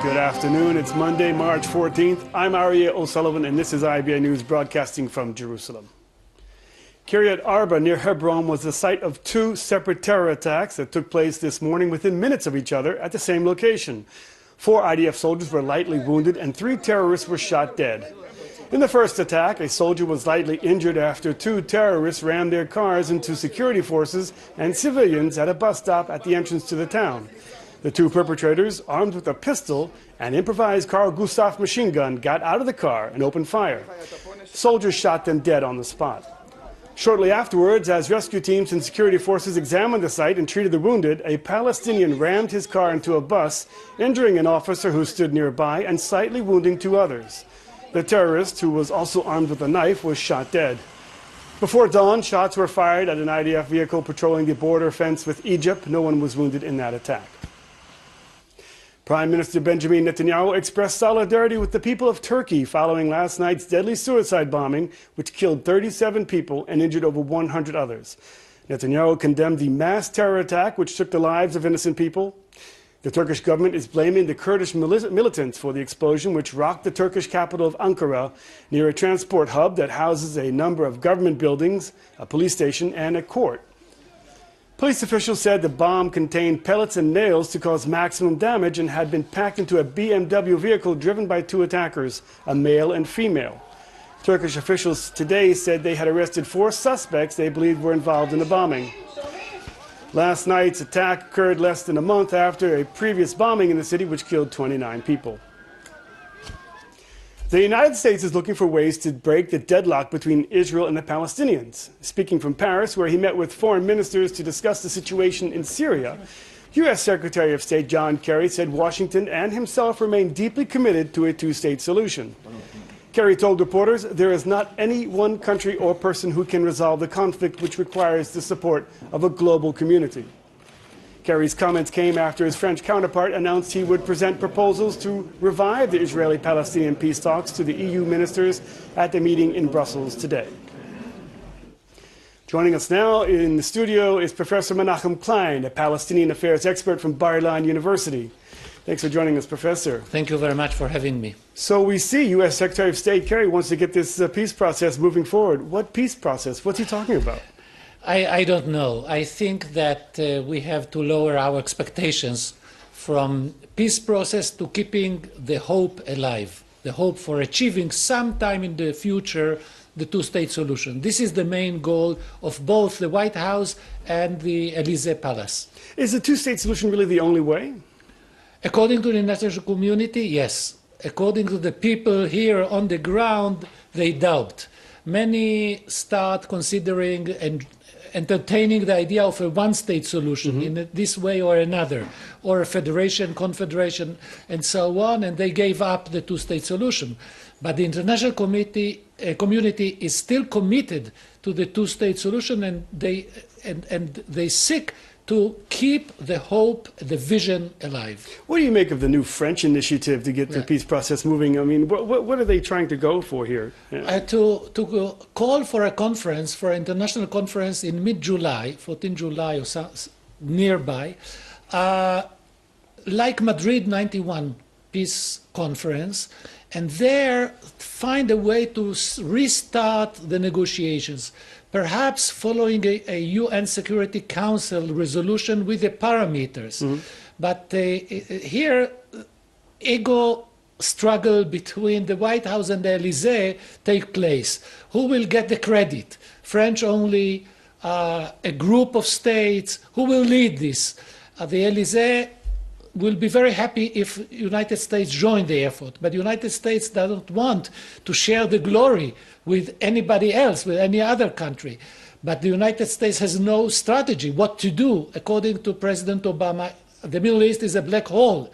Good afternoon. It's Monday, March 14th. I'm Aryeh O'Sullivan, and this is IBA News broadcasting from Jerusalem. Kiryat Arba near Hebron was the site of two separate terror attacks that took place this morning within minutes of each other at the same location. 4 IDF soldiers were lightly wounded and 3 terrorists were shot dead. In the first attack, a soldier was lightly injured after 2 terrorists rammed their cars into security forces and civilians at a bus stop at the entrance to the town. The 2 perpetrators, armed with a pistol and improvised Carl Gustaf machine gun, got out of the car and opened fire. Soldiers shot them dead on the spot. Shortly afterwards, as rescue teams and security forces examined the site and treated the wounded, a Palestinian rammed his car into a bus, injuring an officer who stood nearby and slightly wounding 2 others. The terrorist, who was also armed with a knife, was shot dead. Before dawn, shots were fired at an IDF vehicle patrolling the border fence with Egypt. No one was wounded in that attack. Prime Minister Benjamin Netanyahu expressed solidarity with the people of Turkey following last night's deadly suicide bombing, which killed 37 people and injured over 100 others. Netanyahu condemned the mass terror attack, which took the lives of innocent people. The Turkish government is blaming the Kurdish militants for the explosion, which rocked the Turkish capital of Ankara near a transport hub that houses a number of government buildings, a police station, and a court. Police officials said the bomb contained pellets and nails to cause maximum damage and had been packed into a BMW vehicle driven by 2 attackers, a male and female. Turkish officials today said they had arrested 4 suspects they believed were involved in the bombing. Last night's attack occurred less than a month after a previous bombing in the city, which killed 29 people. The United States is looking for ways to break the deadlock between Israel and the Palestinians. Speaking from Paris, where he met with foreign ministers to discuss the situation in Syria, U.S. Secretary of State John Kerry said Washington and himself remain deeply committed to a 2-state solution. Kerry told reporters there is not any one country or person who can resolve the conflict, which requires the support of a global community. Kerry's comments came after his French counterpart announced he would present proposals to revive the Israeli-Palestinian peace talks to the EU ministers at the meeting in Brussels today. Joining us now in the studio is Professor Menachem Klein, a Palestinian affairs expert from Bar-Ilan University. Thanks for joining us, Professor. Thank you very much for having me. So we see U.S. Secretary of State Kerry wants to get this peace process moving forward. What peace process? What's he talking about? I don't know. I think that we have to lower our expectations from peace process to keeping the hope alive, the hope for achieving sometime in the future the 2-state solution. This is the main goal of both the White House and the Élysée Palace. Is the 2-state solution really the only way? According to the international community, yes. According to the people here on the ground, they doubt. Many start considering and entertaining the idea of a 1-state solution in this way or another, or a federation, confederation, and so on, and they gave up the 2-state solution. But the international community is still committed to the 2-state solution, and they seek to keep the hope, the vision alive. What do you make of the new French initiative to get the peace process moving? I mean, what are they trying to go for here? To call for a conference, for an international conference in mid-July, 14 July or so, nearby, like Madrid 91 peace conference, and there find a way to restart the negotiations, perhaps following a UN Security Council resolution with the parameters. But here, ego struggle between the White House and the Élysée take place. Who will get the credit? French only, a group of states? Who will lead this? The Élysée will be very happy if United States join the effort, but the United States doesn't want to share the glory with anybody else, with any other country. But the United States has no strategy what to do. According to President Obama, the Middle East is a black hole,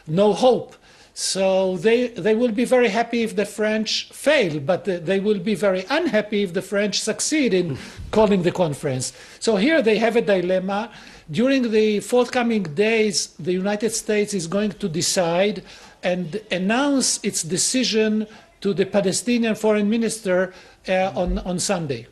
no hope. So they will be very happy if the French fail, but they will be very unhappy if the French succeed in calling the conference. So here they have a dilemma. During the forthcoming days, the United States is going to decide and announce its decision to the Palestinian foreign minister on Sunday.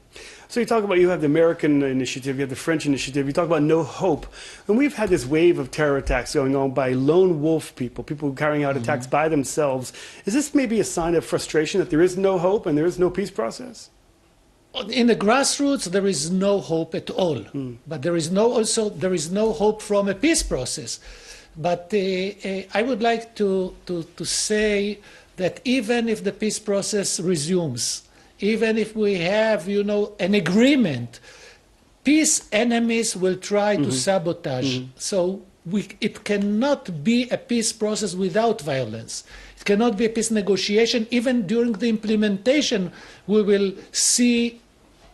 So you talk about, you have the American initiative, you have the French initiative, you talk about no hope. And we've had this wave of terror attacks going on by lone wolf people carrying out attacks by themselves. Is this maybe a sign of frustration that there is no hope and there is no peace process? In the grassroots, there is no hope at all. But there is no hope from a peace process. But I would like to say that even if the peace process resumes, even if we have, an agreement, peace enemies will try to sabotage. So it cannot be a peace process without violence. It cannot be a peace negotiation. Even during the implementation, we will see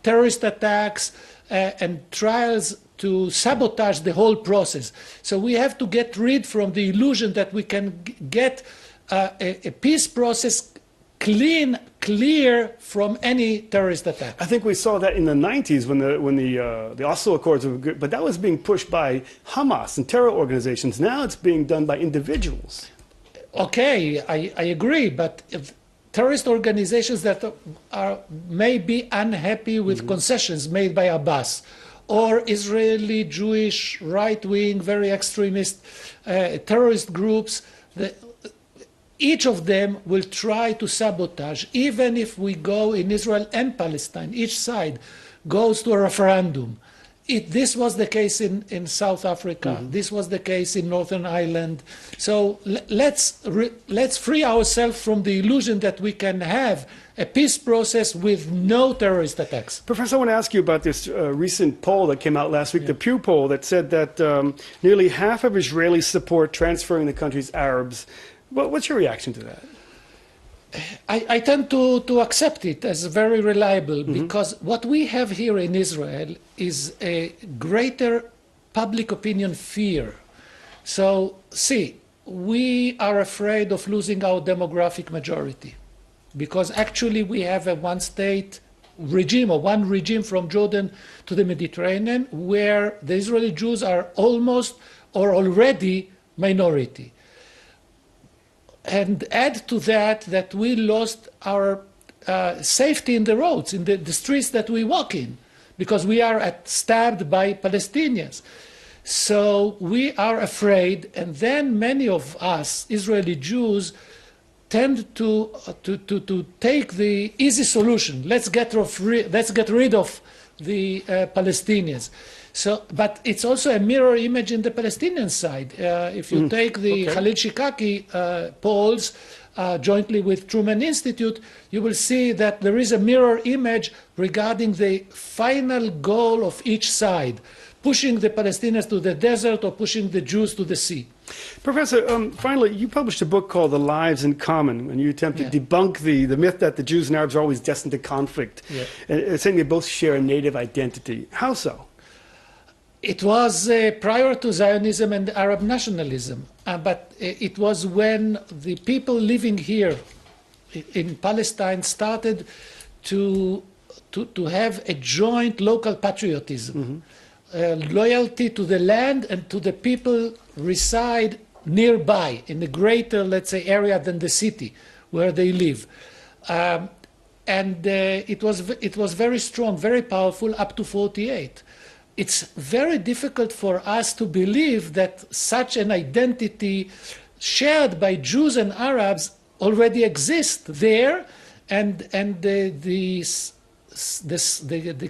terrorist attacks and trials to sabotage the whole process. So we have to get rid from the illusion that we can get a peace process clear from any terrorist attack. I think we saw that in the 90s when the Oslo Accords were good, but that was being pushed by Hamas and terror organizations. Now it's being done by individuals. Okay, I agree, but if terrorist organizations that may be unhappy with concessions made by Abbas, or Israeli, Jewish, right-wing, very extremist terrorist groups, each of them will try to sabotage, even if we go in Israel and Palestine, each side goes to a referendum. This was the case in South Africa. This was the case in Northern Ireland. So let's free ourselves from the illusion that we can have a peace process with no terrorist attacks. Professor, I want to ask you about this recent poll that came out last week, the Pew poll, that said that nearly half of Israelis support transferring the country's Arabs. What's your reaction to that? I tend to accept it as very reliable because what we have here in Israel is a greater public opinion fear. So, see, we are afraid of losing our demographic majority because actually we have a one-state regime or one regime from Jordan to the Mediterranean where the Israeli Jews are almost or already minority. And add to that we lost our safety in the roads, in the streets that we walk in, because we are stabbed by Palestinians. So we are afraid, and then many of us, Israeli Jews, tend to take the easy solution. Let's get rid of the Palestinians. So, but it's also a mirror image in the Palestinian side. If you take the Khalil Shikaki polls jointly with Truman Institute, you will see that there is a mirror image regarding the final goal of each side, pushing the Palestinians to the desert or pushing the Jews to the sea. Professor, finally, you published a book called The Lives in Common, and you attempt to debunk the myth that the Jews and Arabs are always destined to conflict, and saying they both share a native identity. How so? It was prior to Zionism and Arab nationalism, but it was when the people living here in Palestine started to have a joint local patriotism, loyalty to the land and to the people reside nearby in a greater, let's say, area than the city where they live. And it was very strong, very powerful up to 48. It's very difficult for us to believe that such an identity shared by Jews and Arabs already exists there, and the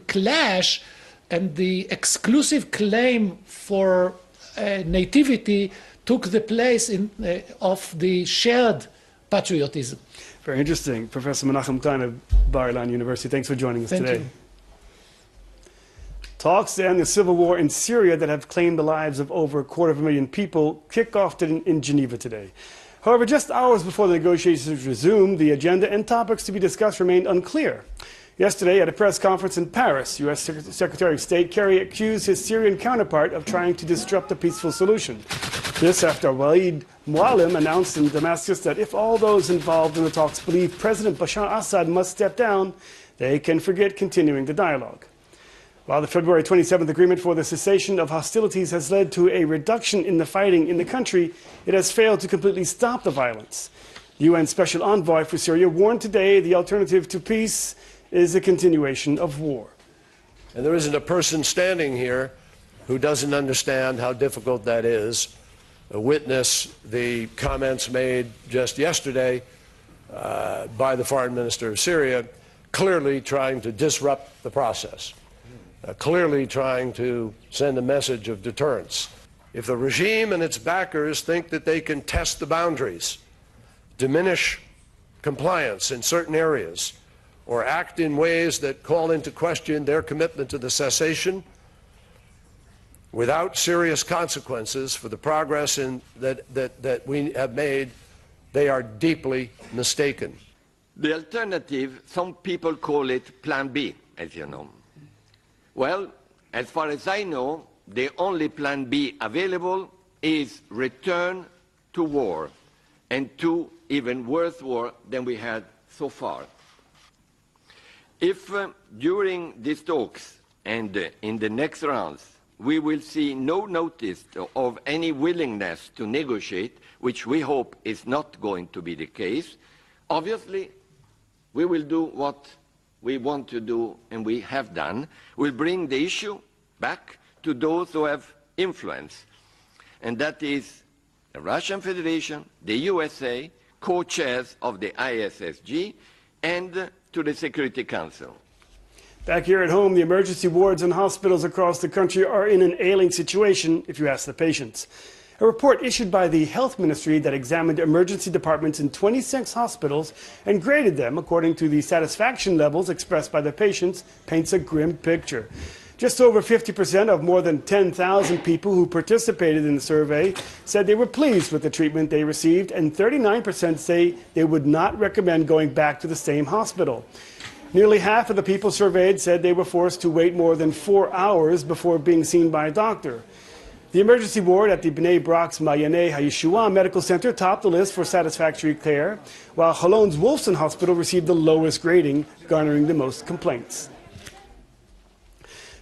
clash and the exclusive claim for nativity took the place of the shared patriotism. Very interesting. Professor Menachem Klein of Bar-Ilan University, thanks for joining us today. Thank you. Talks to end the civil war in Syria that have claimed the lives of over 250,000 people kick off in Geneva today. However, just hours before the negotiations resumed, the agenda and topics to be discussed remained unclear. Yesterday, at a press conference in Paris, U.S. Secretary of State Kerry accused his Syrian counterpart of trying to disrupt a peaceful solution. This after Walid Muallim announced in Damascus that if all those involved in the talks believe President Bashar Assad must step down, they can forget continuing the dialogue. While the February 27th agreement for the cessation of hostilities has led to a reduction in the fighting in the country, it has failed to completely stop the violence. The UN Special Envoy for Syria warned today the alternative to peace is a continuation of war. And there isn't a person standing here who doesn't understand how difficult that is. Witness the comments made just yesterday by the foreign minister of Syria, clearly trying to disrupt the process, clearly trying to send a message of deterrence. If the regime and its backers think that they can test the boundaries, diminish compliance in certain areas, or act in ways that call into question their commitment to the cessation without serious consequences for the progress that we have made, they are deeply mistaken. The alternative, some people call it Plan B, as you know. Well, as far as I know, the only Plan B available is return to war, and to even worse war than we had so far. If during these talks and in the next rounds we will see no notice of any willingness to negotiate, which we hope is not going to be the case, obviously we will do what we want to do and we have done. We'll bring the issue back to those who have influence, and that is the Russian Federation, the USA, co-chairs of the ISSG, and to the Security Council. Back here at home, the emergency wards and hospitals across the country are in an ailing situation, if you ask the patients. A report issued by the Health Ministry that examined emergency departments in 26 hospitals and graded them according to the satisfaction levels expressed by the patients paints a grim picture. Just over 50% of more than 10,000 people who participated in the survey said they were pleased with the treatment they received, and 39% say they would not recommend going back to the same hospital. Nearly half of the people surveyed said they were forced to wait more than 4 hours before being seen by a doctor. The emergency ward at the Bnei Brak's Mayane HaYeshua Medical Center topped the list for satisfactory care, while Holon's Wolfson Hospital received the lowest grading, garnering the most complaints.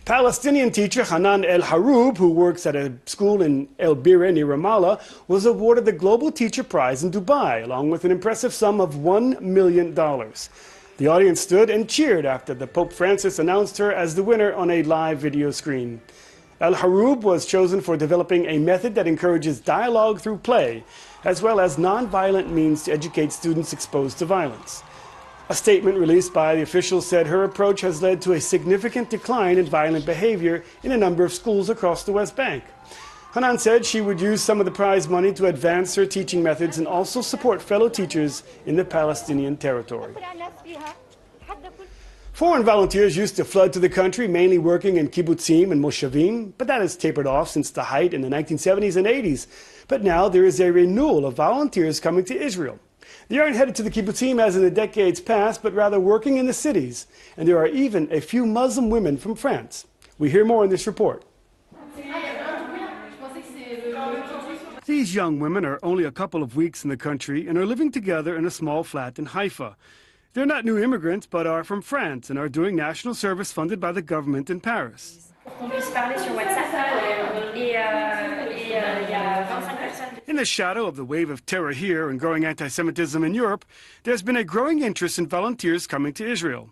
Palestinian teacher Hanan El Haroub, who works at a school in El Bira near Ramallah, was awarded the Global Teacher Prize in Dubai, along with an impressive sum of $1 million. The audience stood and cheered after the Pope Francis announced her as the winner on a live video screen. El Haroub was chosen for developing a method that encourages dialogue through play, as well as non-violent means to educate students exposed to violence. A statement released by the officials said her approach has led to a significant decline in violent behavior in a number of schools across the West Bank. Hanan said she would use some of the prize money to advance her teaching methods and also support fellow teachers in the Palestinian territory. Foreign volunteers used to flood to the country, mainly working in kibbutzim and moshavim, but that has tapered off since the height in the 1970s and 80s. But now there is a renewal of volunteers coming to Israel. They aren't headed to the kibbutzim as in the decades past, but rather working in the cities. And there are even a few Muslim women from France. We hear more in this report. These young women are only a couple of weeks in the country and are living together in a small flat in Haifa. They're not new immigrants, but are from France and are doing national service funded by the government in Paris. In the shadow of the wave of terror here and growing anti-Semitism in Europe, there's been a growing interest in volunteers coming to Israel.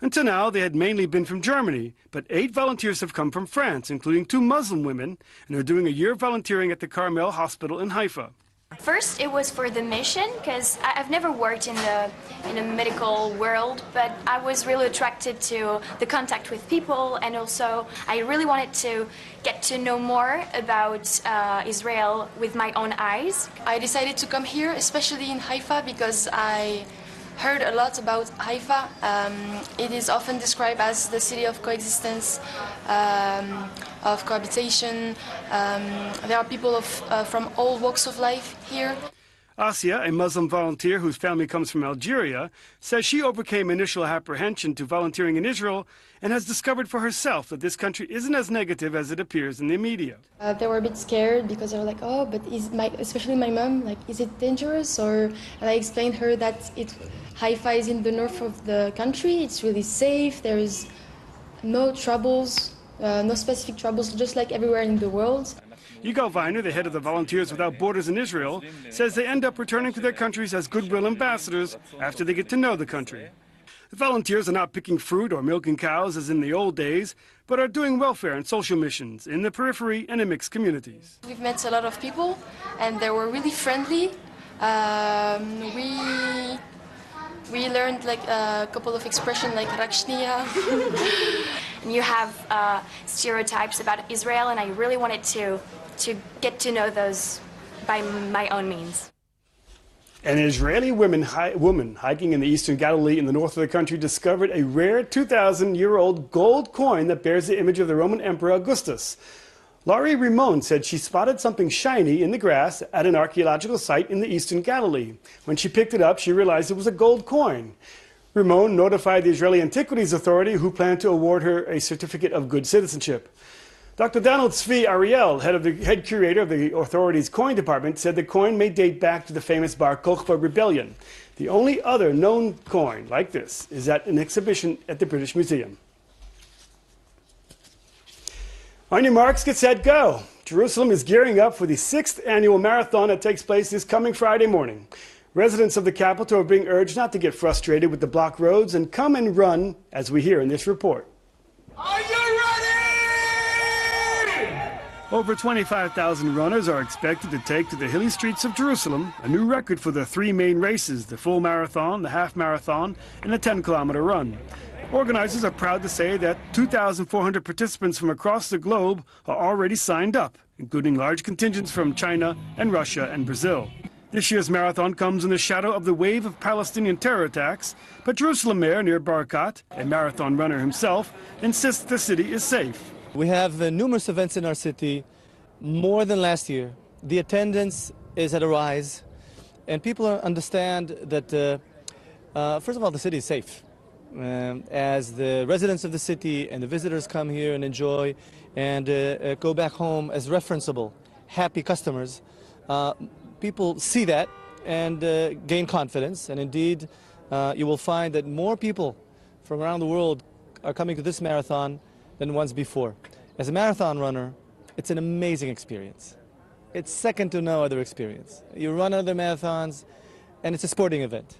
Until now, they had mainly been from Germany, but 8 volunteers have come from France, including 2 Muslim women, and are doing a year of volunteering at the Carmel Hospital in Haifa. First, it was for the mission, because I've never worked in the medical world, but I was really attracted to the contact with people, and also I really wanted to get to know more about Israel with my own eyes. I decided to come here, especially in Haifa, because I heard a lot about Haifa. It is often described as the city of coexistence, of cohabitation. There are people from all walks of life here. Asia, a Muslim volunteer whose family comes from Algeria, says she overcame initial apprehension to volunteering in Israel and has discovered for herself that this country isn't as negative as it appears in the media. They were a bit scared because they were like, oh, but especially my mom, like, is it dangerous? And I explained her that Haifa is in the north of the country, it's really safe, there is no troubles, no specific troubles, just like everywhere in the world. Yigal Weiner, the head of the Volunteers Without Borders in Israel, says they end up returning to their countries as goodwill ambassadors after they get to know the country. The volunteers are not picking fruit or milking cows as in the old days, but are doing welfare and social missions in the periphery and in mixed communities. We've met a lot of people, and they were really friendly. We learned like a couple of expressions like Rakshniya. You have stereotypes about Israel, and I really wanted to get to know those by my own means. An Israeli woman hiking in the eastern Galilee in the north of the country discovered a rare 2,000-year-old gold coin that bears the image of the Roman Emperor Augustus. Laurie Ramon said she spotted something shiny in the grass at an archaeological site in the eastern Galilee. When she picked it up, she realized it was a gold coin. Ramon notified the Israeli Antiquities Authority, who planned to award her a certificate of good citizenship. Dr. Donald Zvi Ariel, head curator of the authority's coin department, said the coin may date back to the famous Bar Kokhba rebellion. The only other known coin like this is at an exhibition at the British Museum. On your marks, get set, go! Jerusalem is gearing up for the 6th annual marathon that takes place this coming Friday morning. Residents of the capital are being urged not to get frustrated with the blocked roads and come and run, as we hear in this report. Are you ready? Over 25,000 runners are expected to take to the hilly streets of Jerusalem a new record for the three main races, the full marathon, the half marathon, and the 10-kilometer run. Organizers are proud to say that 2,400 participants from across the globe are already signed up, including large contingents from China and Russia and Brazil. This year's marathon comes in the shadow of the wave of Palestinian terror attacks, but Jerusalem mayor Nir Barkat, a marathon runner himself, insists the city is safe. We have numerous events in our city, more than last year. The attendance is at a rise, and people understand that, first of all, the city is safe. As the residents of the city and the visitors come here and enjoy and go back home as referenceable, happy customers, people see that and gain confidence. And indeed, you will find that more people from around the world are coming to this marathon than once before. As a marathon runner, it's an amazing experience. It's second to no other experience. You run other marathons, and it's a sporting event.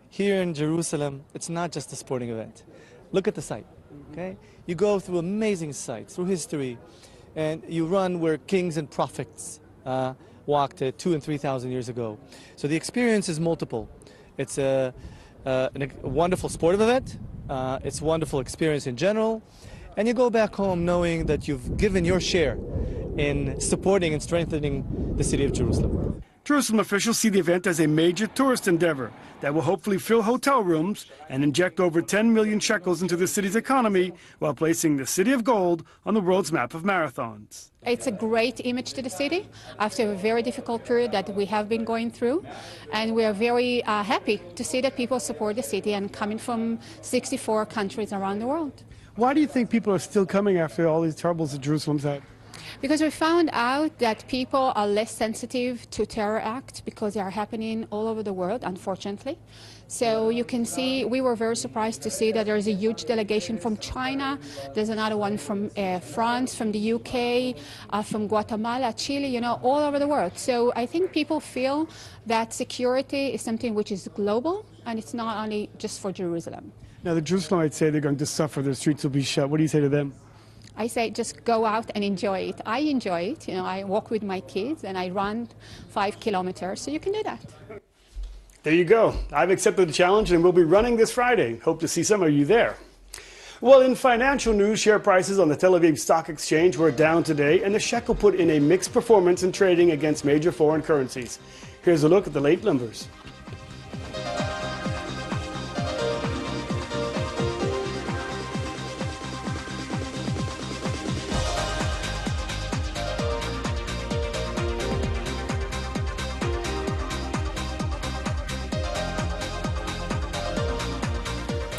Here in Jerusalem, it's not just a sporting event. Look at the site, okay? You go through amazing sites, through history, and you run where kings and prophets walked 2,000 and 3,000 years ago. So the experience is multiple. It's a wonderful sportive event. It's a wonderful experience in general. And you go back home knowing that you've given your share in supporting and strengthening the city of Jerusalem. Jerusalem officials see the event as a major tourist endeavor that will hopefully fill hotel rooms and inject over 10 million shekels into the city's economy while placing the City of Gold on the world's map of marathons. It's a great image to the city after a very difficult period that we have been going through, and we are very happy to see that people support the city and coming from 64 countries around the world. Why do you think people are still coming after all these troubles that Jerusalem's had? Because we found out that people are less sensitive to terror acts because they are happening all over the world, unfortunately. So you can see, we were very surprised to see that there is a huge delegation from China. There's another one from France, from the UK, from Guatemala, Chile, you know, all over the world. So I think people feel that security is something which is global, and it's not only just for Jerusalem. Now, the Jerusalemites say they're going to suffer, their streets will be shut. What do you say to them? I say just go out and enjoy it. I enjoy it. You know, I walk with my kids and I run 5 kilometers, so you can do that. There you go. I've accepted the challenge and we'll be running this Friday. Hope to see some of you there. Well, in financial news, share prices on the Tel Aviv Stock Exchange were down today, and the shekel put in a mixed performance in trading against major foreign currencies. Here's a look at the late numbers.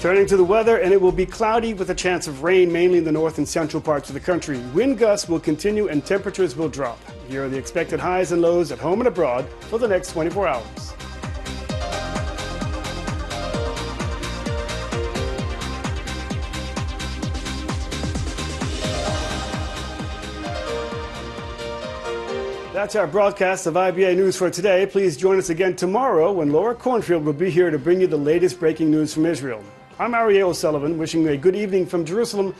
Turning to the weather, and it will be cloudy with a chance of rain mainly in the north and central parts of the country. Wind gusts will continue and temperatures will drop. Here are the expected highs and lows at home and abroad for the next 24 hours. That's our broadcast of IBA News for today. Please join us again tomorrow when Laura Cornfield will be here to bring you the latest breaking news from Israel. I'm Ariel O'Sullivan, wishing you a good evening from Jerusalem.